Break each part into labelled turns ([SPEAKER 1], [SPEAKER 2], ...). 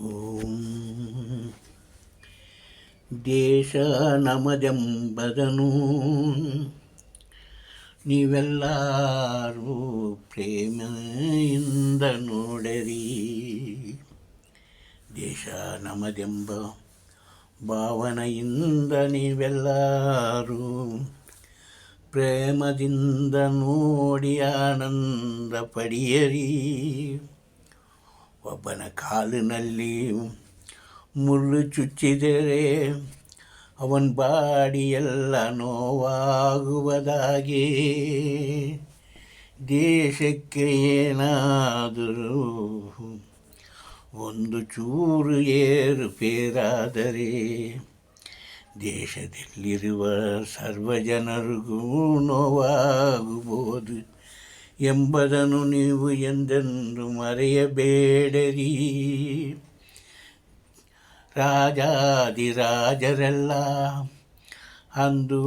[SPEAKER 1] ಓಂ ದೇಶ ನಮದೆಂಬದನು ನೀವೆಲ್ಲರೂ ಪ್ರೇಮೆಯಿಂದ ನೋಡಿರಿ. ದೇಶ ನಮದೆಂಬ ಭಾವನೆಯಿಂದ ನೀವೆಲ್ಲರೂ ಪ್ರೇಮದಿಂದ ನೋಡಿ ಆನಂದ ಪಡೆಯರಿ. ಒಬ್ಬನ ಕಾಲಿನಲ್ಲಿ ಮುಳ್ಳು ಚುಚ್ಚಿದರೆ ಅವನ ಬಾಡಿಯೆಲ್ಲ ನೋವಾಗುವುದಾಗೆ ದೇಶಕ್ಕೆ ಏನಾದರೂ ಒಂದು ಚೂರು ಏರುಪೇರಾದರೆ ದೇಶದಲ್ಲಿರುವ ಸರ್ವ ಜನರಿಗೂ ನೋವಾಗಬಹುದು ಎಂಬುದನ್ನು ನೀವು ಎಂದೆಂದು ಮರೆಯಬೇಡಿರಿ. ರಾಜಾದಿರಾಜರೆಲ್ಲ ಅಂದು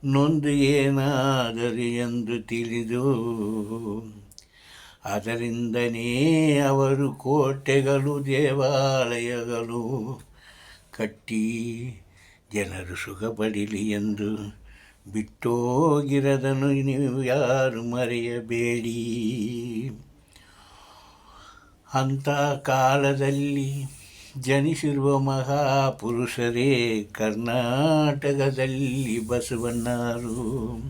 [SPEAKER 1] ನೊಂದು ಏನಾದರೂ ಎಂದು ತಿಳಿದು ಅದರಿಂದನೇ ಅವರು ಕೋಟೆಗಳು ದೇವಾಲಯಗಳು ಕಟ್ಟಿ ಜನರು ಸುಖ ಪಡೀಲಿ ಎಂದು ಬಿಟ್ಟೋಗಿರದನ್ನು ನೀವು ಯಾರು ಮರೆಯಬೇಡಿ. ಅಂಥ ಕಾಲದಲ್ಲಿ ಜನಿಸಿರುವ ಮಹಾಪುರುಷರೇ ಕರ್ನಾಟಕದಲ್ಲಿ ಬಸವಣ್ಣರು,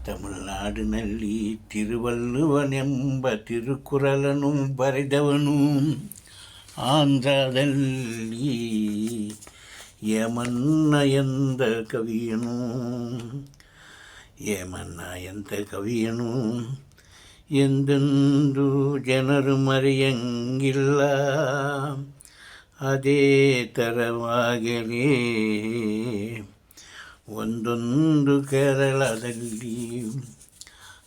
[SPEAKER 1] ತಮಿಳುನಾಡಿನಲ್ಲಿ ತಿರುವಲ್ಲುವನೆಂಬ ತಿರುಕುರಲನ್ನು ಬರೆದವನು, ಆಂಧ್ರದಲ್ಲಿ ಯಮನ್ನ ಎಂದ ಕವಿಯನು, ಯಮನ್ನ ಎಂದ ಕವಿಯನು ಎಂದೆಂದು ಜನರು ಮರೆಯಂಗಿಲ್ಲ. ಅದೇ ಥರವಾಗಲಿ ಒಂದೊಂದು ಕೇರಳದಲ್ಲಿ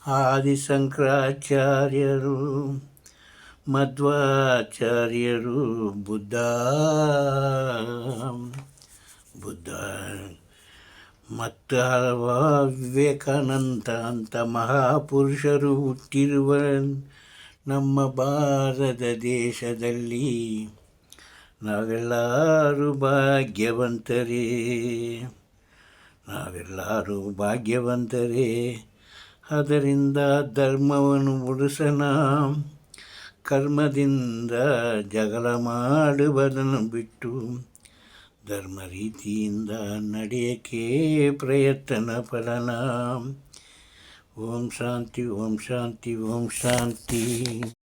[SPEAKER 1] ಆದಿಶಂಕರಾಚಾರ್ಯರು, ಮಧ್ವಾಚಾರ್ಯರು, ಬುದ್ಧ ಮತ್ತು ವಿವೇಕಾನಂದ ಅಂತ ಮಹಾಪುರುಷರು ಹುಟ್ಟಿರುವ ನಮ್ಮ ಭಾರತ ದೇಶದಲ್ಲಿ ನಾವೆಲ್ಲರೂ ಭಾಗ್ಯವಂತರೇ. ಅದರಿಂದ ಧರ್ಮವನ್ನು ಉಳಿಸೋಣ, ಕರ್ಮದಿಂದ ಜಗಳ ಮಾಡುವುದನ್ನು ಬಿಟ್ಟು ಧರ್ಮ ರೀತಿಯಿಂದ ನಡೆಯೋಕ್ಕೆ ಪ್ರಯತ್ನ ಪಡೋಣ. ಓಂ ಶಾಂತಿ, ಓಂ ಶಾಂತಿ, ಓಂ ಶಾಂತಿ.